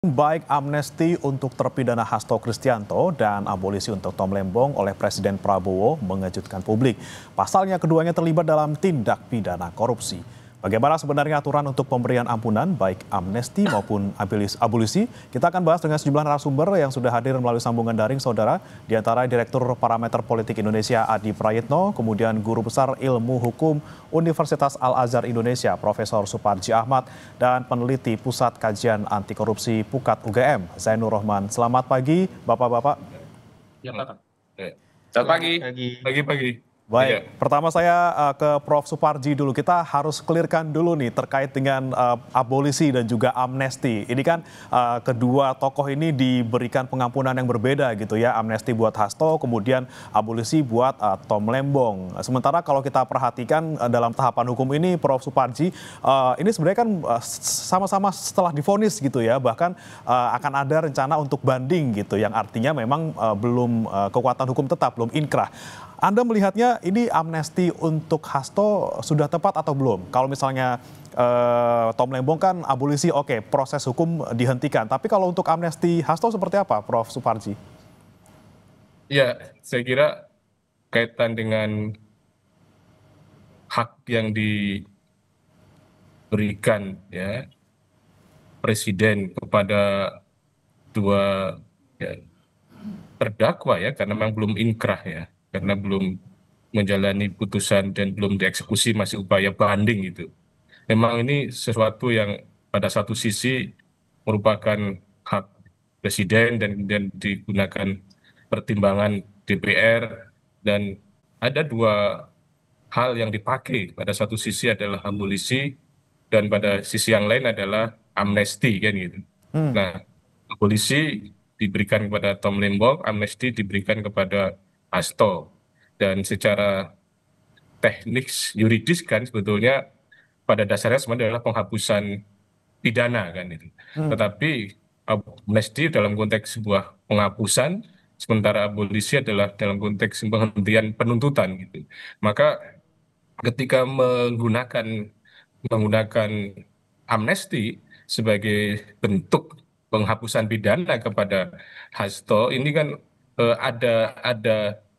Baik amnesti untuk terpidana Hasto Kristianto dan abolisi untuk Tom Lembong oleh Presiden Prabowo mengejutkan publik. Pasalnya keduanya terlibat dalam tindak pidana korupsi. Bagaimana sebenarnya aturan untuk pemberian ampunan baik amnesti maupun abolisi? Kita akan bahas dengan sejumlah narasumber yang sudah hadir melalui sambungan daring, saudara. Di antara Direktur Parameter Politik Indonesia Adi Prayitno, kemudian Guru Besar Ilmu Hukum Universitas Al-Azhar Indonesia Profesor Suparji Ahmad, dan peneliti Pusat Kajian Anti Korupsi Pukat UGM Zainur Rohman. Selamat pagi, Bapak-bapak. Ya, Pak. Selamat pagi. Pagi-pagi. Baik, pertama saya ke Prof. Suparji dulu. Kita harus clearkan dulu nih terkait dengan abolisi dan juga amnesti. Ini kan kedua tokoh ini diberikan pengampunan yang berbeda gitu ya. Amnesti buat Hasto, kemudian abolisi buat Tom Lembong. Sementara kalau kita perhatikan dalam tahapan hukum ini, Prof. Suparji, ini sebenarnya kan sama-sama setelah divonis gitu ya. Bahkan akan ada rencana untuk banding gitu, yang artinya memang belum kekuatan hukum tetap, belum inkrah. Anda melihatnya ini amnesti untuk Hasto sudah tepat atau belum? Kalau misalnya Tom Lembong kan abolisi, oke, proses hukum dihentikan. Tapi kalau untuk amnesti Hasto seperti apa, Prof. Suparji? Ya, saya kira kaitan dengan hak yang diberikan ya Presiden kepada dua ya, terdakwa ya, karena memang belum inkrah ya, karena belum menjalani putusan dan belum dieksekusi, masih upaya banding itu. Memang ini sesuatu yang pada satu sisi merupakan hak presiden dan kemudian digunakan pertimbangan DPR, dan ada dua hal yang dipakai. Pada satu sisi adalah abolisi dan pada sisi yang lain adalah amnesti kan gitu. Nah, abolisi diberikan kepada Tom Lembong, amnesti diberikan kepada Hasto. Dan secara teknis yuridis kan sebetulnya pada dasarnya sebenarnya adalah penghapusan pidana kan itu. Tetapi amnesti dalam konteks sebuah penghapusan, sementara abolisi adalah dalam konteks penghentian penuntutan gitu. Maka ketika menggunakan amnesti sebagai bentuk penghapusan pidana kepada Hasto, ini kan ada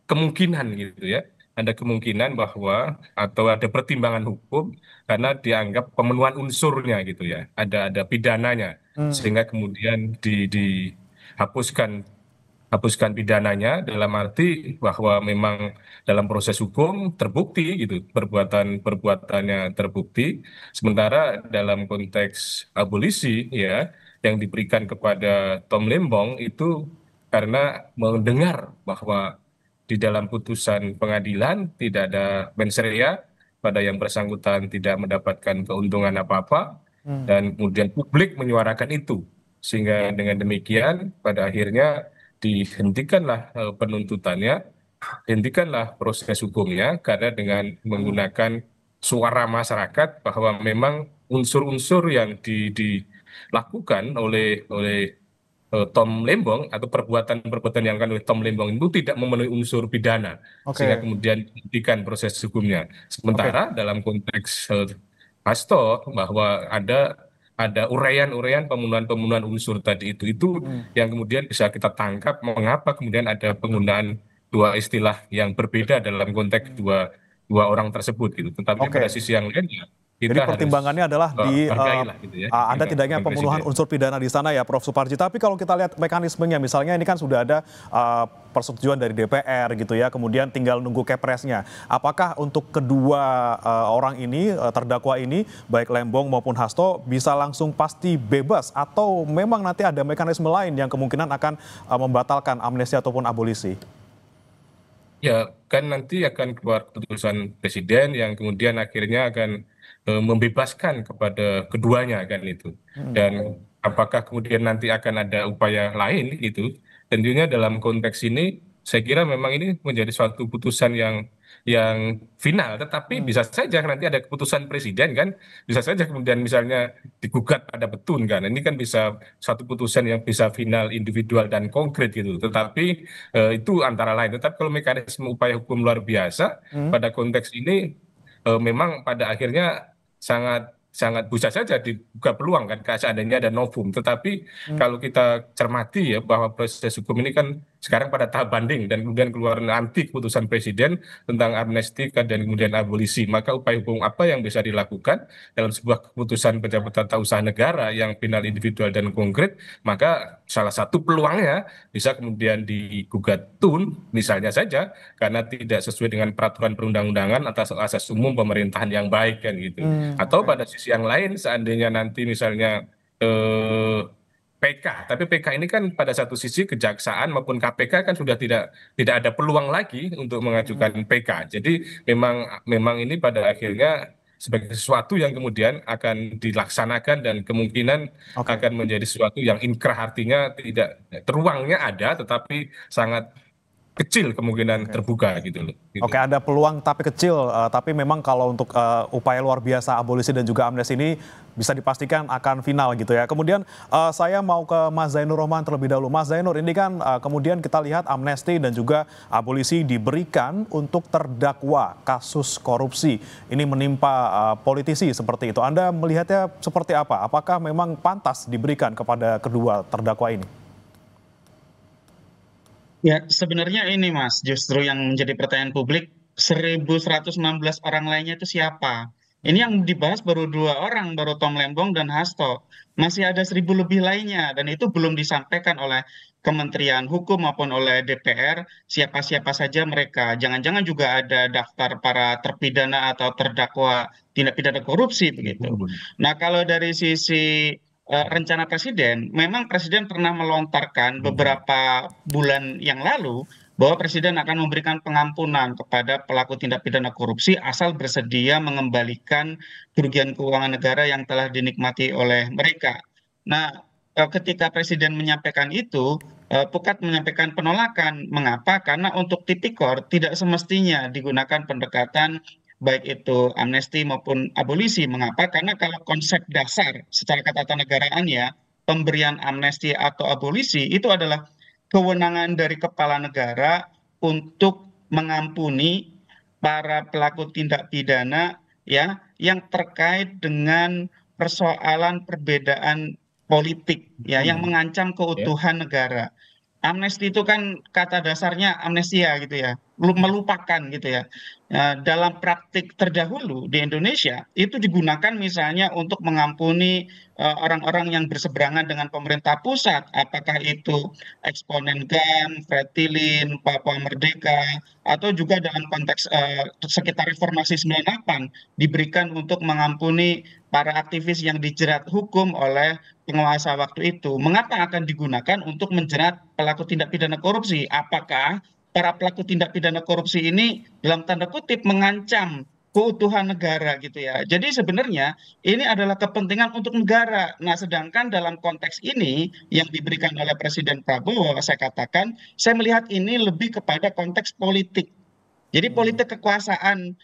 kemungkinan gitu ya, ada kemungkinan bahwa atau ada pertimbangan hukum karena dianggap pemenuhan unsurnya gitu ya, ada pidananya, sehingga kemudian dihapuskan pidananya, dalam arti bahwa memang dalam proses hukum terbukti gitu perbuatannya terbukti. Sementara dalam konteks abolisi ya yang diberikan kepada Tom Lembong itu karena mendengar bahwa di dalam putusan pengadilan tidak ada mens rea, pada yang bersangkutan tidak mendapatkan keuntungan apa-apa, dan kemudian publik menyuarakan itu, sehingga dengan demikian pada akhirnya dihentikanlah penuntutannya, hentikanlah proses hukumnya, karena dengan menggunakan suara masyarakat bahwa memang unsur-unsur yang dilakukan oleh Tom Lembong atau perbuatan-perbuatan yang dilakukan oleh Tom Lembong itu tidak memenuhi unsur pidana, sehingga Oke, kemudian dihentikan proses hukumnya. oke. Sementara dalam konteks Hasto bahwa ada uraian-uraian pemenuhan-pemenuhan unsur tadi itu yang kemudian bisa kita tangkap mengapa kemudian ada penggunaan dua istilah yang berbeda dalam konteks dua dua orang tersebut gitu. Tetapi pada Oke. sisi yang lain ya Jadi kita harus pertimbangannya adalah hargailah gitu ya ada tidaknya keputusan pembunuhan presiden. unsur pidana di sana ya, Prof. Suparji. Tapi kalau kita lihat mekanismenya, misalnya ini kan sudah ada persetujuan dari DPR gitu ya, kemudian tinggal nunggu kepresnya. Apakah untuk kedua orang ini, terdakwa ini, baik Lembong maupun Hasto, bisa langsung pasti bebas atau memang nanti ada mekanisme lain yang kemungkinan akan membatalkan amnesti ataupun abolisi? Ya, kan nanti akan keluar keputusan presiden yang kemudian akhirnya akan membebaskan kepada keduanya kan itu. Dan apakah kemudian nanti akan ada upaya lain itu? Tentunya dalam konteks ini saya kira memang ini menjadi suatu putusan yang final, tetapi bisa saja nanti ada keputusan presiden kan, bisa saja kemudian misalnya digugat pada petun kan. Ini kan bisa satu putusan yang bisa final individual dan konkret gitu. Tetapi itu antara lain. Tetapi kalau mekanisme upaya hukum luar biasa pada konteks ini memang pada akhirnya sangat sangat bisa saja dibuka peluang kan seandainya ada novum. Tetapi kalau kita cermati ya bahwa proses hukum ini kan sekarang pada tahap banding dan kemudian keluar nanti keputusan presiden tentang amnesti dan kemudian abolisi. Maka upaya hukum apa yang bisa dilakukan dalam sebuah keputusan pejabat tata usaha negara yang final individual dan konkret, maka salah satu peluangnya bisa kemudian digugat tun misalnya saja karena tidak sesuai dengan peraturan perundang-undangan atas asas umum pemerintahan yang baik kan gitu. Atau Oke. pada sisi yang lain, seandainya nanti misalnya PK, tapi PK ini kan pada satu sisi kejaksaan maupun KPK kan sudah tidak ada peluang lagi untuk mengajukan PK. Jadi memang memang ini pada akhirnya sebagai sesuatu yang kemudian akan dilaksanakan dan kemungkinan Oke. akan menjadi sesuatu yang inkrah, artinya tidak teruangnya ada tetapi sangat kecil kemungkinan Oke. terbuka gitu loh. Oke, Gitu. ada peluang tapi kecil, tapi memang kalau untuk upaya luar biasa abolisi dan juga amnesti ini bisa dipastikan akan final gitu ya. Kemudian saya mau ke Mas Zainur Rohman terlebih dahulu. Mas Zainur, ini kan kemudian kita lihat amnesti dan juga abolisi diberikan untuk terdakwa kasus korupsi. Ini menimpa politisi seperti itu. Anda melihatnya seperti apa? Apakah memang pantas diberikan kepada kedua terdakwa ini? Ya, sebenarnya ini Mas, justru yang menjadi pertanyaan publik, 1.116 orang lainnya itu siapa? Ini yang dibahas baru dua orang, baru Tom Lembong dan Hasto. Masih ada 1.000 lebih lainnya, dan itu belum disampaikan oleh Kementerian Hukum maupun oleh DPR, siapa-siapa saja mereka. Jangan-jangan juga ada daftar para terpidana atau terdakwa tindak pidana korupsi begitu. Nah, kalau dari sisi rencana presiden, memang presiden pernah melontarkan beberapa bulan yang lalu bahwa presiden akan memberikan pengampunan kepada pelaku tindak pidana korupsi asal bersedia mengembalikan kerugian keuangan negara yang telah dinikmati oleh mereka. Nah, ketika presiden menyampaikan itu, Pukat menyampaikan penolakan. Mengapa? Karena untuk tipikor tidak semestinya digunakan pendekatan baik itu amnesti maupun abolisi. Mengapa? Karena kalau konsep dasar secara ketatanegaraan ya, pemberian amnesti atau abolisi itu adalah kewenangan dari kepala negara untuk mengampuni para pelaku tindak pidana ya yang terkait dengan persoalan perbedaan politik ya yang mengancam Ya. keutuhan negara. Amnesti itu kan kata dasarnya amnesia gitu ya, melupakan gitu ya. Dalam praktik terdahulu di Indonesia itu digunakan misalnya untuk mengampuni orang-orang yang berseberangan dengan pemerintah pusat, apakah itu eksponen GAM, Fretilin, Papua Merdeka, atau juga dalam konteks sekitar reformasi 98 diberikan untuk mengampuni para aktivis yang dijerat hukum oleh penguasa waktu itu. Mengapa akan digunakan untuk menjerat pelaku tindak pidana korupsi? Apakah para pelaku tindak pidana korupsi ini dalam tanda kutip mengancam keutuhan negara gitu ya. Jadi sebenarnya ini adalah kepentingan untuk negara. Nah, sedangkan dalam konteks ini yang diberikan oleh Presiden Prabowo, saya katakan, saya melihat ini lebih kepada konteks politik. Jadi politik kekuasaan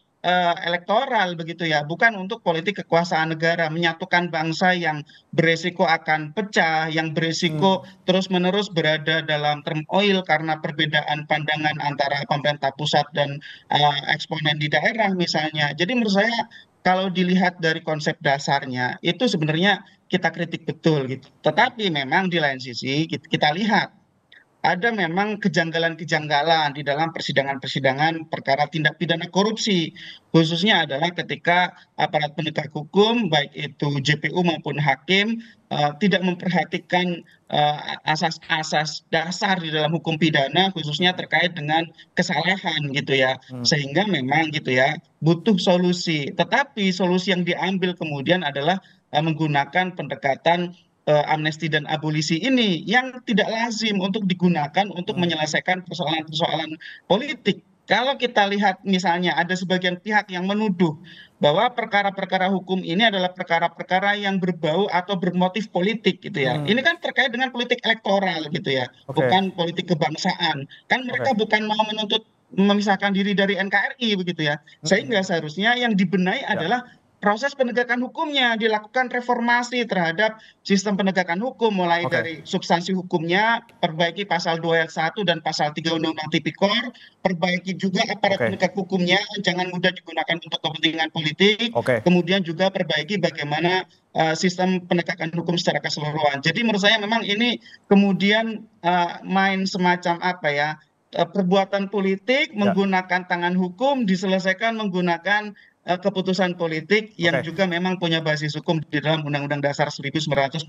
elektoral begitu ya, bukan untuk politik kekuasaan negara, menyatukan bangsa yang beresiko akan pecah, yang beresiko terus-menerus berada dalam turmoil karena perbedaan pandangan antara pemerintah pusat dan eksponen di daerah misalnya. Jadi menurut saya kalau dilihat dari konsep dasarnya itu sebenarnya kita kritik betul gitu. Tetapi memang di lain sisi kita lihat ada memang kejanggalan-kejanggalan di dalam persidangan-persidangan perkara tindak pidana korupsi. Khususnya adalah ketika aparat penegak hukum, baik itu JPU maupun hakim, tidak memperhatikan asas-asas dasar di dalam hukum pidana, khususnya terkait dengan kesalahan gitu ya. Sehingga memang gitu ya, butuh solusi. Tetapi solusi yang diambil kemudian adalah menggunakan pendekatan amnesti dan abolisi ini yang tidak lazim untuk digunakan untuk menyelesaikan persoalan-persoalan politik. Kalau kita lihat misalnya ada sebagian pihak yang menuduh bahwa perkara-perkara hukum ini adalah perkara-perkara yang berbau atau bermotif politik gitu ya. Ini kan terkait dengan politik elektoral gitu ya, Oke, bukan politik kebangsaan. Kan oke. mereka bukan mau menuntut memisahkan diri dari NKRI begitu ya. Sehingga seharusnya yang dibenahi Ya. adalah proses penegakan hukumnya, dilakukan reformasi terhadap sistem penegakan hukum, mulai Oke, dari substansi hukumnya, perbaiki pasal 2 ayat 1 dan pasal 3 Undang-Undang Tipikor, perbaiki juga aparat oke, penegak hukumnya, jangan mudah digunakan untuk kepentingan politik, oke. kemudian juga perbaiki bagaimana sistem penegakan hukum secara keseluruhan. Jadi menurut saya memang ini kemudian main semacam apa ya, perbuatan politik Ya, menggunakan tangan hukum diselesaikan menggunakan keputusan politik yang oke. juga memang punya basis hukum di dalam Undang-Undang Dasar Jadi 1945.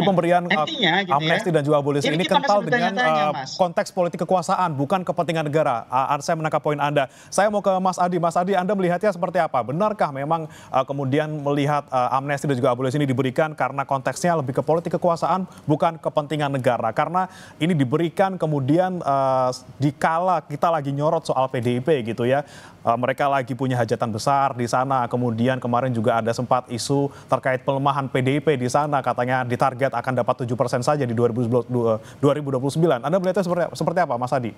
pemberian Artinya gitu ya, amnesti dan juga abolisi ini ini kita masih kental dengan bertanya-tanya, Mas. konteks politik kekuasaan, bukan kepentingan negara. Saya menangkap poin Anda. Saya mau ke Mas Adi. Mas Adi, Anda melihatnya seperti apa? Benarkah memang kemudian melihat amnesti dan juga abolisi ini diberikan karena konteksnya lebih ke politik kekuasaan, bukan kepentingan negara? Karena ini diberikan kemudian dikala kita lagi nyorot soal PDIP gitu ya. Mereka lagi punya hajatan besar di sana. Kemudian kemarin juga ada sempat isu terkait pelemahan PDIP di sana, katanya ditarget akan dapat 7% saja di 2029. Anda melihatnya seperti apa, Mas Adi?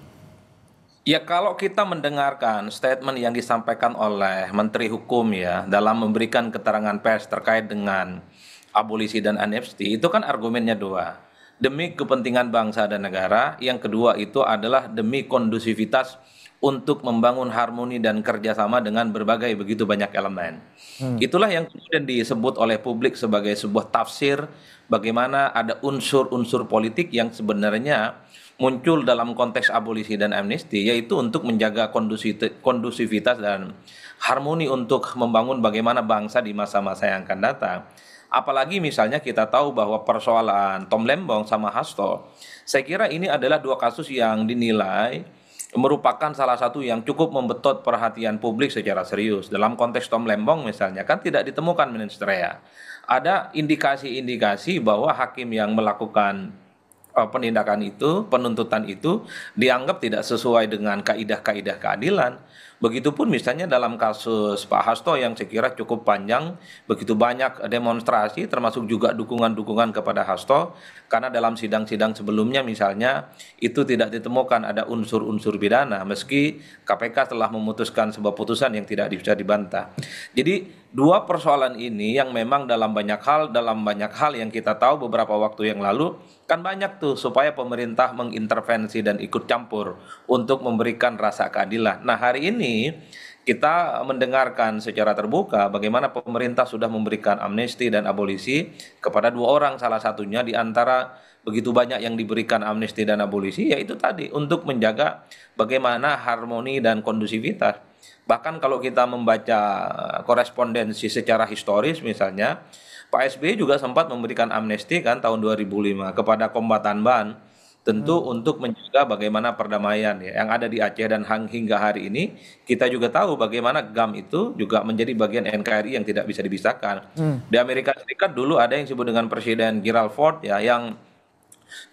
Ya kalau kita mendengarkan statement yang disampaikan oleh Menteri Hukum ya dalam memberikan keterangan pers terkait dengan abolisi dan amnesti itu kan argumennya dua. Demi kepentingan bangsa dan negara, yang kedua itu adalah demi kondusivitas untuk membangun harmoni dan kerjasama dengan berbagai begitu banyak elemen. Itulah yang kemudian disebut oleh publik sebagai sebuah tafsir bagaimana ada unsur-unsur politik yang sebenarnya muncul dalam konteks abolisi dan amnesti, yaitu untuk menjaga kondusivitas dan harmoni untuk membangun bagaimana bangsa di masa-masa yang akan datang. Apalagi misalnya kita tahu bahwa persoalan Tom Lembong sama Hasto, saya kira ini adalah dua kasus yang dinilai merupakan salah satu yang cukup membetot perhatian publik secara serius. Dalam konteks Tom Lembong misalnya kan tidak ditemukan mensrea. Ada indikasi-indikasi bahwa hakim yang melakukan penindakan itu, penuntutan itu dianggap tidak sesuai dengan kaidah-kaidah keadilan. Begitupun misalnya dalam kasus Pak Hasto yang saya kira cukup panjang, begitu banyak demonstrasi termasuk juga dukungan-dukungan kepada Hasto, karena dalam sidang-sidang sebelumnya misalnya itu tidak ditemukan ada unsur-unsur pidana, meski KPK telah memutuskan sebuah putusan yang tidak bisa dibantah. Jadi dua persoalan ini yang memang dalam banyak hal yang kita tahu beberapa waktu yang lalu kan banyak tuh supaya pemerintah mengintervensi dan ikut campur untuk memberikan rasa keadilan. Nah, hari ini kita mendengarkan secara terbuka bagaimana pemerintah sudah memberikan amnesti dan abolisi kepada dua orang, salah satunya di antara begitu banyak yang diberikan amnesti dan abolisi, yaitu tadi untuk menjaga bagaimana harmoni dan kondusivitas. Bahkan kalau kita membaca korespondensi secara historis misalnya, Pak SBY juga sempat memberikan amnesti kan tahun 2005 kepada kombatan BAN, tentu untuk menjaga bagaimana perdamaian ya yang ada di Aceh, dan hingga hari ini kita juga tahu bagaimana GAM itu juga menjadi bagian NKRI yang tidak bisa dipisahkan. Di Amerika Serikat dulu ada yang disebut dengan Presiden Gerald Ford ya yang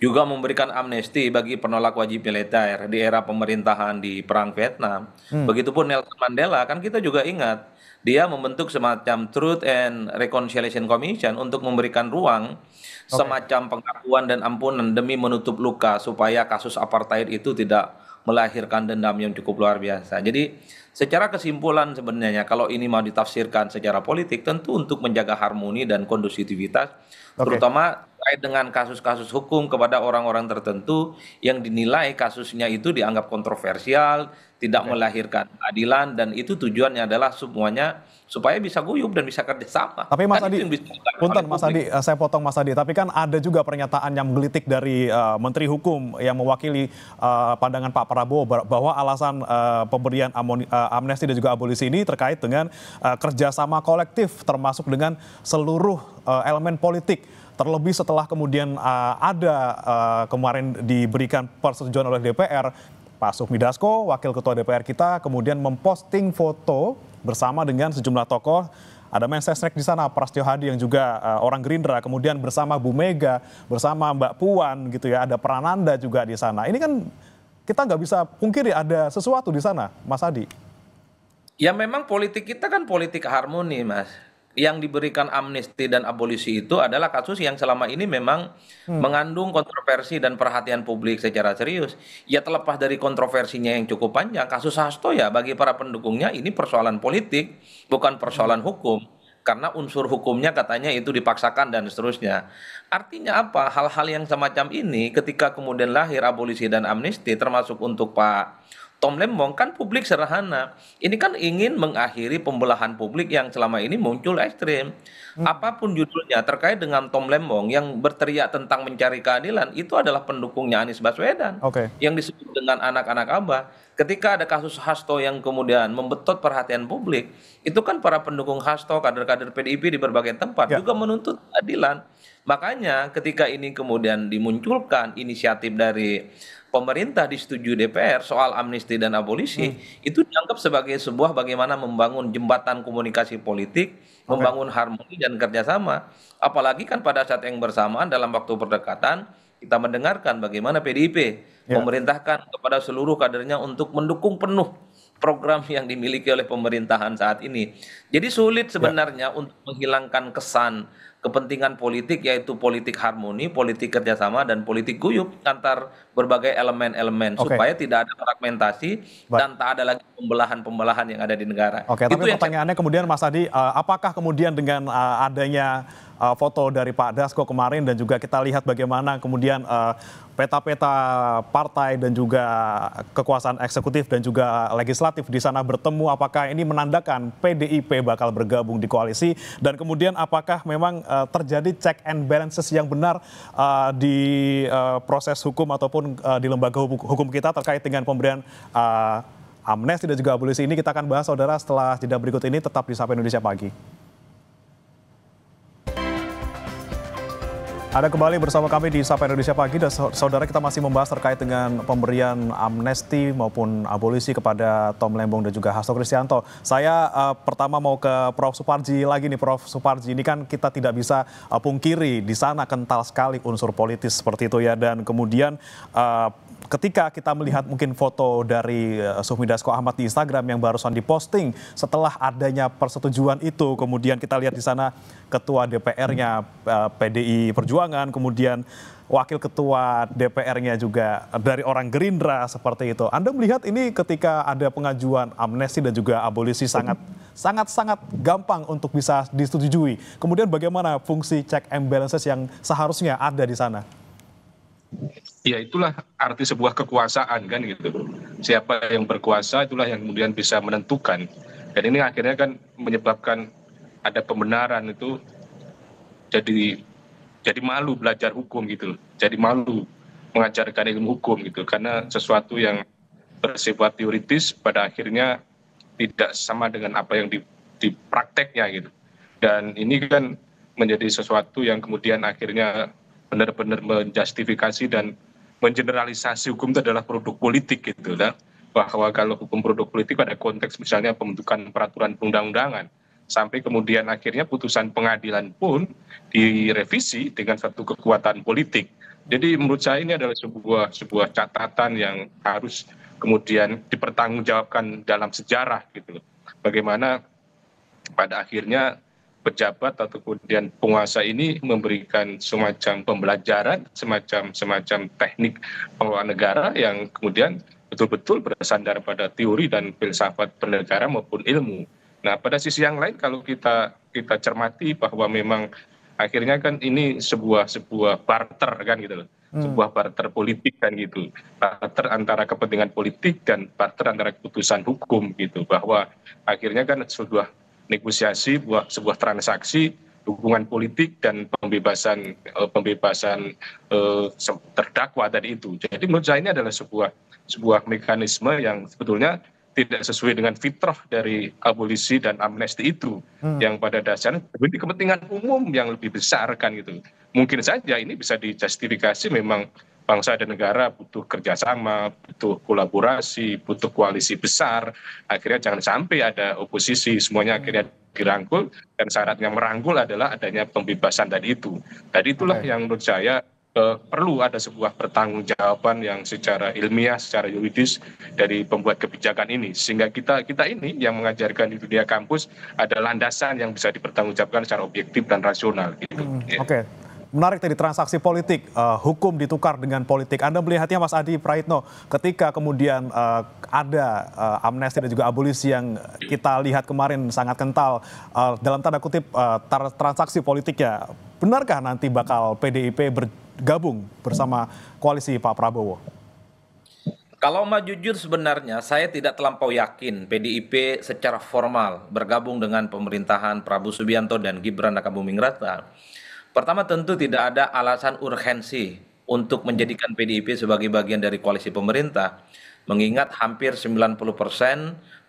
juga memberikan amnesti bagi penolak wajib militer di era pemerintahan di Perang Vietnam. Begitupun Nelson Mandela, kan kita juga ingat, dia membentuk semacam Truth and Reconciliation Commission untuk memberikan ruang Oke. semacam pengakuan dan ampunan demi menutup luka supaya kasus apartheid itu tidak melahirkan dendam yang cukup luar biasa. Jadi secara kesimpulan sebenarnya kalau ini mau ditafsirkan secara politik tentu untuk menjaga harmoni dan kondusivitas, Oke. terutama terkait dengan kasus-kasus hukum kepada orang-orang tertentu yang dinilai kasusnya itu dianggap kontroversial, tidak Oke. melahirkan keadilan, dan itu tujuannya adalah semuanya supaya bisa guyup dan bisa kerjasama. Tapi Mas Kan itu Adi, yang bisa dilakukan punten oleh Mas publik. Adi, saya potong Mas Adi, tapi kan ada juga pernyataan yang menggelitik dari Menteri Hukum yang mewakili pandangan Pak Prabowo bahwa alasan pemberian amnesti dan juga abolisi ini terkait dengan kerjasama kolektif termasuk dengan seluruh elemen politik. Terlebih setelah kemudian ada kemarin diberikan persetujuan oleh DPR, Pak Sufmi Dasko, Wakil Ketua DPR kita, kemudian memposting foto bersama dengan sejumlah tokoh. Ada Mensesnek di sana, Prasetyo Hadi yang juga orang Gerindra, kemudian bersama Bu Mega, bersama Mbak Puan gitu ya, ada Prananda juga di sana. Ini kan kita nggak bisa pungkiri ada sesuatu di sana, Mas Adi. Ya memang politik kita kan politik harmoni, Mas. Yang diberikan amnesti dan abolisi itu adalah kasus yang selama ini memang mengandung kontroversi dan perhatian publik secara serius. Ya terlepas dari kontroversinya yang cukup panjang, kasus Hasto ya bagi para pendukungnya ini persoalan politik, bukan persoalan hukum. karena unsur hukumnya katanya itu dipaksakan dan seterusnya. Artinya apa? Hal-hal yang semacam ini ketika kemudian lahir abolisi dan amnesti termasuk untuk Pak Tom Lembong kan publik sederhana. Ini kan ingin mengakhiri pembelahan publik yang selama ini muncul ekstrim. Apapun judulnya terkait dengan Tom Lembong yang berteriak tentang mencari keadilan itu adalah pendukungnya Anies Baswedan Oke. yang disebut dengan anak-anak Abah. Ketika ada kasus Hasto yang kemudian membetot perhatian publik, itu kan para pendukung Hasto, kader-kader PDIP di berbagai tempat Ya. juga menuntut keadilan. Makanya ketika ini kemudian dimunculkan inisiatif dari pemerintah disetujui DPR soal amnesti dan abolisi, itu dianggap sebagai sebuah bagaimana membangun jembatan komunikasi politik, membangun harmoni dan kerjasama. Apalagi kan pada saat yang bersamaan dalam waktu berdekatan, kita mendengarkan bagaimana PDIP Ya. memerintahkan kepada seluruh kadernya untuk mendukung penuh program yang dimiliki oleh pemerintahan saat ini. Jadi sulit sebenarnya untuk menghilangkan kesan kepentingan politik, yaitu politik harmoni, politik kerjasama, dan politik guyup antar berbagai elemen-elemen Oke. supaya tidak ada fragmentasi Baik. dan tak ada lagi pembelahan-pembelahan yang ada di negara. Oke, Itu tapi yang saya pertanyaannya kemudian Mas Adi, apakah kemudian dengan adanya foto dari Pak Dasko kemarin dan juga kita lihat bagaimana kemudian peta-peta partai dan juga kekuasaan eksekutif dan juga legislatif di sana bertemu, apakah ini menandakan PDIP bakal bergabung di koalisi dan kemudian apakah memang terjadi check and balances yang benar di proses hukum ataupun di lembaga hukum kita terkait dengan pemberian amnesti dan juga abolisi ini. Kita akan bahas saudara setelah jeda berikut ini, tetap di Sapa Indonesia Pagi. Ada kembali bersama kami di Sapa Indonesia Pagi dan saudara, kita masih membahas terkait dengan pemberian amnesti maupun abolisi kepada Tom Lembong dan juga Hasto Kristianto. Saya pertama mau ke Prof. Suparji lagi nih, Prof. Suparji. Ini kan kita tidak bisa pungkiri di sana kental sekali unsur politis seperti itu ya, dan kemudian ketika kita melihat mungkin foto dari Sufmi Dasko Ahmad di Instagram yang barusan diposting setelah adanya persetujuan itu, kemudian kita lihat di sana ketua DPR-nya PDI Perjuangan, kemudian wakil ketua DPR-nya juga dari orang Gerindra seperti itu. Anda melihat ini ketika ada pengajuan amnesti dan juga abolisi sangat gampang untuk bisa disetujui. Kemudian bagaimana fungsi check and balances yang seharusnya ada di sana? Ya, itulah arti sebuah kekuasaan kan gitu. Siapa yang berkuasa itulah yang kemudian bisa menentukan. Dan ini akhirnya kan menyebabkan ada pembenaran itu jadi malu belajar hukum gitu. Jadi malu mengajarkan ilmu hukum gitu. Karena sesuatu yang bersifat teoritis pada akhirnya tidak sama dengan apa yang di prakteknya gitu. Dan ini kan menjadi sesuatu yang kemudian akhirnya benar-benar menjustifikasi dan mengeneralisasi hukum itu adalah produk politik gitu lah. Bahwa kalau hukum produk politik pada konteks misalnya pembentukan peraturan perundang-undangan, sampai kemudian akhirnya putusan pengadilan pun direvisi dengan satu kekuatan politik. Jadi menurut saya ini adalah sebuah catatan yang harus kemudian dipertanggungjawabkan dalam sejarah gitu. Bagaimana pada akhirnya pejabat atau kemudian penguasa ini memberikan semacam pembelajaran, semacam teknik pengelolaan negara yang kemudian betul-betul bersandar pada teori dan filsafat bernegara maupun ilmu. Nah, pada sisi yang lain kalau kita cermati bahwa memang akhirnya kan ini sebuah barter kan gitu loh. Sebuah barter politik kan gitu. Barter antara kepentingan politik dan barter antara keputusan hukum gitu. Bahwa akhirnya kan sebuah negosiasi, sebuah transaksi dukungan politik dan pembebasan terdakwa tadi itu. Jadi menurut saya ini adalah sebuah mekanisme yang sebetulnya tidak sesuai dengan fitrah dari abolisi dan amnesti itu, yang pada dasarnya demi kepentingan umum yang lebih besar kan gitu. Mungkin saja ini bisa dijustifikasi memang bangsa dan negara butuh kerjasama, butuh kolaborasi, butuh koalisi besar. Akhirnya jangan sampai ada oposisi, semuanya akhirnya dirangkul, dan syaratnya merangkul adalah adanya pembebasan tadi itu. Tadi itulah yang menurut saya perlu ada sebuah pertanggungjawaban yang secara ilmiah, secara yuridis dari pembuat kebijakan ini, sehingga kita ini yang mengajarkan di dunia kampus ada landasan yang bisa dipertanggungjawabkan secara objektif dan rasional gitu. Oke. menarik tadi transaksi politik, hukum ditukar dengan politik. Anda melihatnya Mas Adi Praitno, ketika kemudian ada amnesti dan juga abolisi yang kita lihat kemarin sangat kental dalam tanda kutip transaksi politiknya, benarkah nanti bakal PDIP bergabung bersama koalisi Pak Prabowo? Kalau mau jujur sebenarnya saya tidak terlampau yakin PDIP secara formal bergabung dengan pemerintahan Prabowo Subianto dan Gibran Rakabuming Raka. Pertama tentu tidak ada alasan urgensi untuk menjadikan PDIP sebagai bagian dari koalisi pemerintah. Mengingat hampir 90%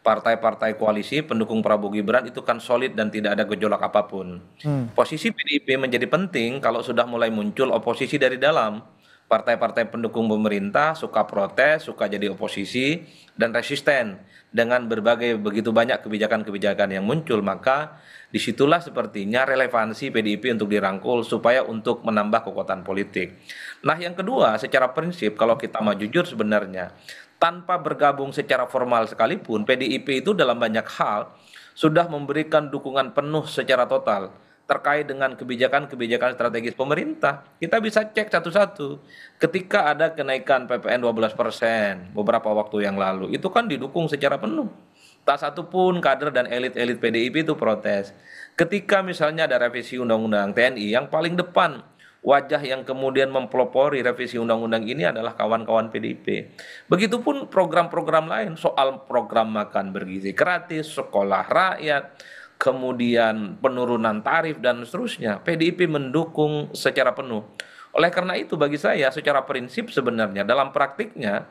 partai-partai koalisi pendukung Prabowo Gibran itu kan solid dan tidak ada gejolak apapun. Posisi PDIP menjadi penting kalau sudah mulai muncul oposisi dari dalam. Partai-partai pendukung pemerintah suka protes, suka jadi oposisi, dan resisten dengan berbagai begitu banyak kebijakan-kebijakan yang muncul. Maka disitulah sepertinya relevansi PDIP untuk dirangkul supaya untuk menambah kekuatan politik. Nah yang kedua, secara prinsip kalau kita mau jujur sebenarnya, tanpa bergabung secara formal sekalipun, PDIP itu dalam banyak hal sudah memberikan dukungan penuh secara total terkait dengan kebijakan-kebijakan strategis pemerintah. Kita bisa cek satu-satu. Ketika ada kenaikan PPN 12% beberapa waktu yang lalu, itu kan didukung secara penuh. Tak satu pun kader dan elit-elit PDIP itu protes. Ketika misalnya ada revisi Undang-Undang TNI, yang paling depan wajah yang kemudian mempelopori revisi undang-undang ini adalah kawan-kawan PDIP. Begitupun program-program lain, soal program makan bergizi gratis, sekolah rakyat, kemudian penurunan tarif dan seterusnya, PDIP mendukung secara penuh. Oleh karena itu bagi saya secara prinsip sebenarnya dalam praktiknya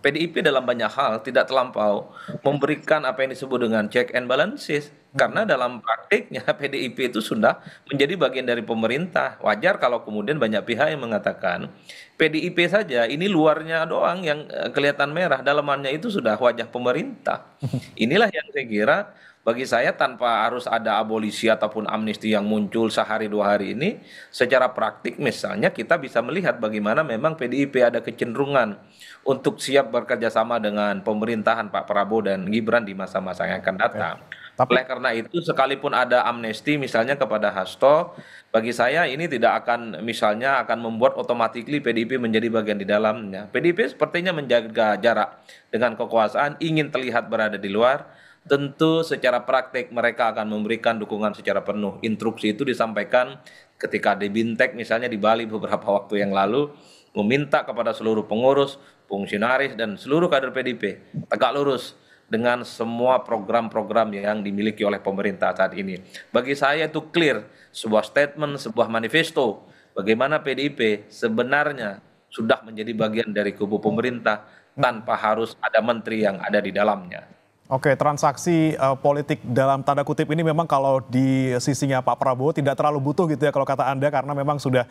PDIP dalam banyak hal tidak terlampau memberikan apa yang disebut dengan check and balances. Karena dalam praktiknya PDIP itu sudah menjadi bagian dari pemerintah. Wajar kalau kemudian banyak pihak yang mengatakan PDIP saja ini luarnya doang yang kelihatan merah, dalamannya itu sudah wajah pemerintah. Inilah yang saya kira bagi saya tanpa harus ada abolisi ataupun amnesti yang muncul sehari dua hari ini, secara praktik misalnya kita bisa melihat bagaimana memang PDIP ada kecenderungan untuk siap bekerja sama dengan pemerintahan Pak Prabowo dan Gibran di masa-masa yang akan datang. Oleh karena itu sekalipun ada amnesti misalnya kepada Hasto, bagi saya ini tidak akan misalnya akan membuat otomatis PDIP menjadi bagian di dalamnya. PDIP sepertinya menjaga jarak dengan kekuasaan, ingin terlihat berada di luar. Tentu secara praktik mereka akan memberikan dukungan secara penuh. Instruksi itu disampaikan ketika di Bintek misalnya di Bali beberapa waktu yang lalu, meminta kepada seluruh pengurus, fungsionaris dan seluruh kader PDIP tegak lurus dengan semua program-program yang dimiliki oleh pemerintah saat ini. Bagi saya itu clear, sebuah statement, sebuah manifesto bagaimana PDIP sebenarnya sudah menjadi bagian dari kubu pemerintah tanpa harus ada menteri yang ada di dalamnya. Oke, transaksi politik dalam tanda kutip ini memang kalau di sisinya Pak Prabowo tidak terlalu butuh gitu ya kalau kata Anda, karena memang sudah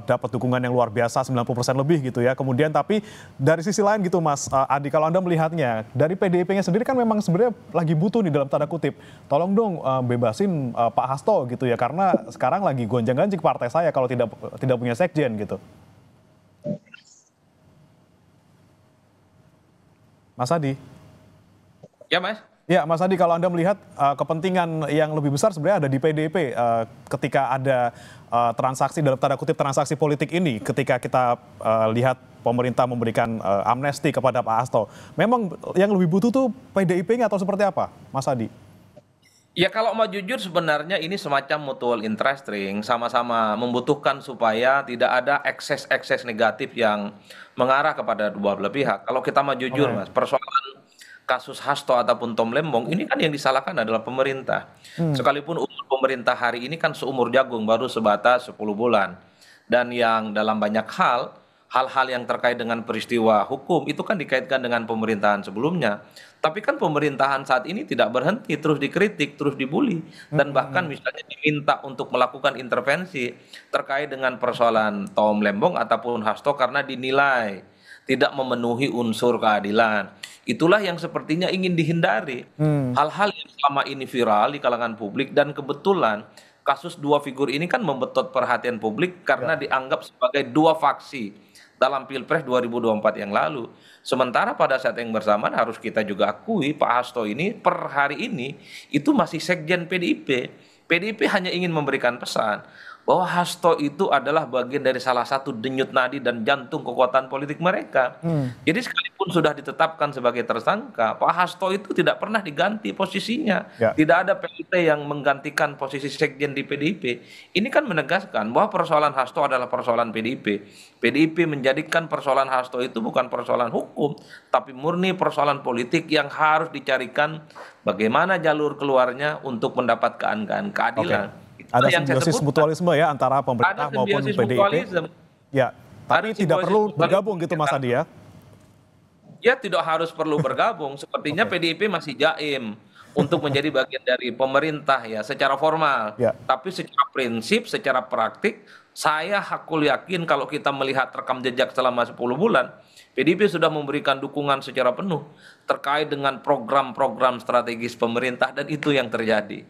dapat dukungan yang luar biasa 90% lebih gitu ya. Kemudian tapi dari sisi lain gitu Mas Adi, kalau Anda melihatnya dari PDIP-nya sendiri kan memang sebenarnya lagi butuh nih dalam tanda kutip. Tolong dong bebasin Pak Hasto gitu ya, karena sekarang lagi gonjang-ganjing partai saya kalau tidak punya sekjen gitu. Mas Adi. Ya Mas? Ya Mas Adi, kalau Anda melihat kepentingan yang lebih besar sebenarnya ada di PDIP ketika ada transaksi dalam tanda kutip transaksi politik ini, ketika kita lihat pemerintah memberikan amnesti kepada Pak Hasto. Memang yang lebih butuh tuh PDIP-nya atau seperti apa Mas Adi? Ya kalau mau jujur sebenarnya ini semacam mutual interesting, sama-sama membutuhkan supaya tidak ada ekses-ekses negatif yang mengarah kepada dua belah pihak. Kalau kita mau jujur Mas, persoalan kasus Hasto ataupun Tom Lembong ini kan yang disalahkan adalah pemerintah. Sekalipun umur pemerintah hari ini kan seumur jagung, baru sebatas 10 bulan. Dan yang dalam banyak hal-hal yang terkait dengan peristiwa hukum itu kan dikaitkan dengan pemerintahan sebelumnya. Tapi kan pemerintahan saat ini tidak berhenti, terus dikritik, terus dibully. Dan bahkan misalnya diminta untuk melakukan intervensi terkait dengan persoalan Tom Lembong ataupun Hasto karena dinilai tidak memenuhi unsur keadilan. Itulah yang sepertinya ingin dihindari. Hal-hal yang selama ini viral di kalangan publik dan kebetulan kasus dua figur ini kan membetot perhatian publik karena dianggap sebagai dua faksi dalam Pilpres 2024 yang lalu. Sementara pada saat yang bersamaan harus kita juga akui Pak Hasto ini per hari ini itu masih sekjen PDIP. PDIP hanya ingin memberikan pesan bahwa Hasto itu adalah bagian dari salah satu denyut nadi dan jantung kekuatan politik mereka. Jadi sekalipun sudah ditetapkan sebagai tersangka, Pak Hasto itu tidak pernah diganti posisinya. Ya. Tidak ada PLT yang menggantikan posisi sekjen di PDIP. Ini kan menegaskan bahwa persoalan Hasto adalah persoalan PDIP. PDIP menjadikan persoalan Hasto itu bukan persoalan hukum, tapi murni persoalan politik yang harus dicarikan bagaimana jalur keluarnya untuk mendapat keadilan. Ada Yang saya simbiosis sebutkan. mutualisme ya antara pemerintah Ada maupun simbiosis PDIP. mutualisme. Ya, tapi Ada tidak simbiosis perlu mutualisme. bergabung gitu Mas Adi ya. Ya tidak harus perlu bergabung. Sepertinya PDIP masih jaim untuk menjadi bagian dari pemerintah ya secara formal. Ya. Tapi secara prinsip, secara praktik, saya hakul yakin kalau kita melihat rekam jejak selama 10 bulan, PDIP sudah memberikan dukungan secara penuh terkait dengan program-program strategis pemerintah dan itu yang terjadi.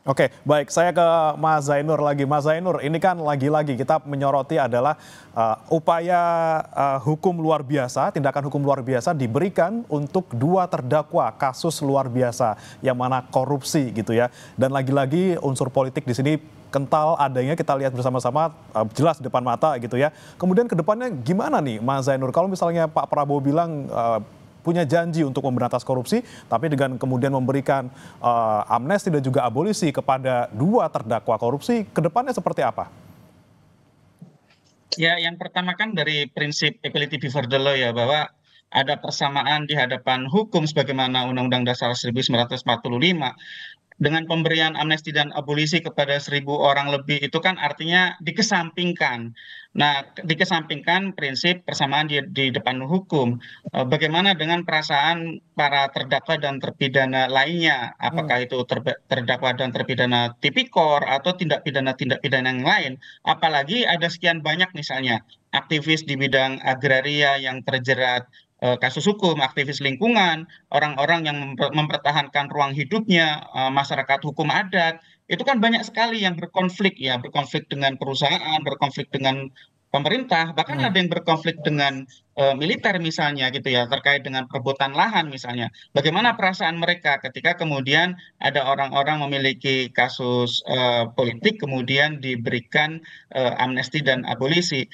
Oke, baik. Saya ke Mas Zainur lagi. Mas Zainur, ini kan lagi-lagi kita menyoroti adalah upaya hukum luar biasa, tindakan hukum luar biasa diberikan untuk 2 terdakwa kasus luar biasa yang mana korupsi gitu ya. Dan lagi-lagi unsur politik di sini kental adanya, kita lihat bersama-sama jelas di depan mata gitu ya. Kemudian ke depannya gimana nih Mas Zainur? Kalau misalnya Pak Prabowo bilang punya janji untuk memberantas korupsi, tapi dengan kemudian memberikan amnesti dan juga abolisi kepada 2 terdakwa korupsi, ke depannya seperti apa? Ya, yang pertama kan dari prinsip equality before the law ya, bahwa ada persamaan di hadapan hukum sebagaimana Undang-Undang Dasar 1945. Dengan pemberian amnesti dan abolisi kepada 1.000 orang lebih itu kan artinya dikesampingkan. Nah, dikesampingkan prinsip persamaan di depan hukum. Bagaimana dengan perasaan para terdakwa dan terpidana lainnya? Apakah itu terdakwa dan terpidana tipikor atau tindak pidana yang lain? Apalagi ada sekian banyak misalnya aktivis di bidang agraria yang terjerat kasus hukum, aktivis lingkungan, orang-orang yang mempertahankan ruang hidupnya, masyarakat hukum adat, itu kan banyak sekali yang berkonflik ya, berkonflik dengan perusahaan, berkonflik dengan pemerintah, bahkan ada yang berkonflik dengan militer misalnya gitu ya, terkait dengan perebutan lahan misalnya. Bagaimana perasaan mereka ketika kemudian ada orang-orang memiliki kasus politik kemudian diberikan amnesti dan abolisi.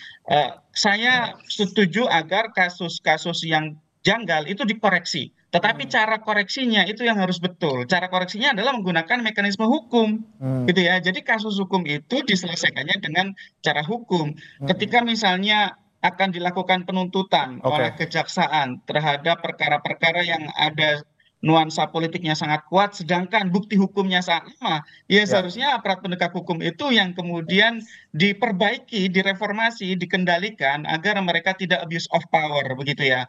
Saya setuju agar kasus-kasus yang janggal itu dikoreksi. Tetapi cara koreksinya itu yang harus betul. Cara koreksinya adalah menggunakan mekanisme hukum, gitu ya. Jadi kasus hukum itu diselesaikannya dengan cara hukum. Ketika misalnya akan dilakukan penuntutan oleh kejaksaan terhadap perkara-perkara yang ada nuansa politiknya sangat kuat, sedangkan bukti hukumnya sangat lemah, ya seharusnya aparat penegak hukum itu yang kemudian diperbaiki, direformasi, dikendalikan agar mereka tidak abuse of power, begitu ya.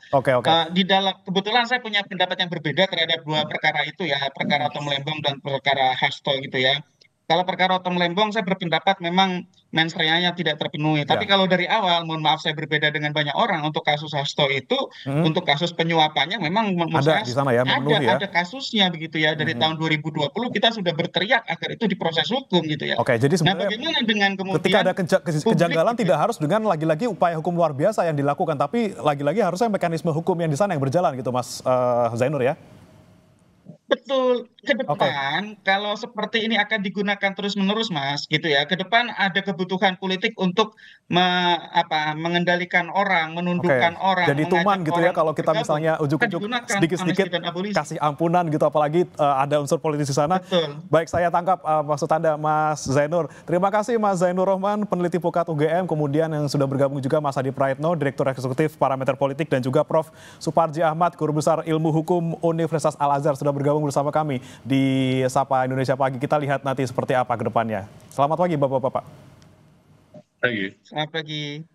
Di dalam kebetulan saya punya pendapat yang berbeda terhadap 2 perkara itu ya, perkara Tom Lembong dan perkara Hasto gitu ya. Kalau perkara Tom Lembong saya berpendapat memang mens reanya tidak terpenuhi. Tapi kalau dari awal, mohon maaf saya berbeda dengan banyak orang, untuk kasus Hasto itu, untuk kasus penyuapannya memang ada di sana ya, memenuhi ya. ada kasusnya begitu ya. Dari tahun 2020 kita sudah berteriak agar itu diproses hukum gitu ya. Oke, jadi Nah, sebenarnya bagaimana dengan kemudian ketika ada kejanggalan publik, tidak harus dengan lagi-lagi upaya hukum luar biasa yang dilakukan, tapi lagi-lagi harusnya mekanisme hukum yang di sana yang berjalan gitu Mas Zainur ya. betul, ke depan kalau seperti ini akan digunakan terus-menerus Mas gitu ya. Ke depan ada kebutuhan politik untuk mengendalikan orang, menundukkan orang, jadi tuman mengajak gitu ya orang kalau untuk kita bergabung. misalnya Akan ujuk-ujuk digunakan sedikit-sedikit amnesti dan abolisi. kasih ampunan gitu, apalagi ada unsur politis di sana. Betul. Baik, saya tangkap maksud Anda Mas Zainur. Terima kasih Mas Zainur Rohman, peneliti Pukat UGM, kemudian yang sudah bergabung juga Mas Adi Praitno, Direktur Eksekutif Parameter Politik, dan juga Prof. Suparji Ahmad, Guru Besar Ilmu Hukum Universitas Al-Azhar sudah bergabung bersama kami di Sapa Indonesia Pagi. Kita lihat nanti seperti apa ke depannya. Selamat pagi Bapak-Bapak. Pagi. Selamat pagi.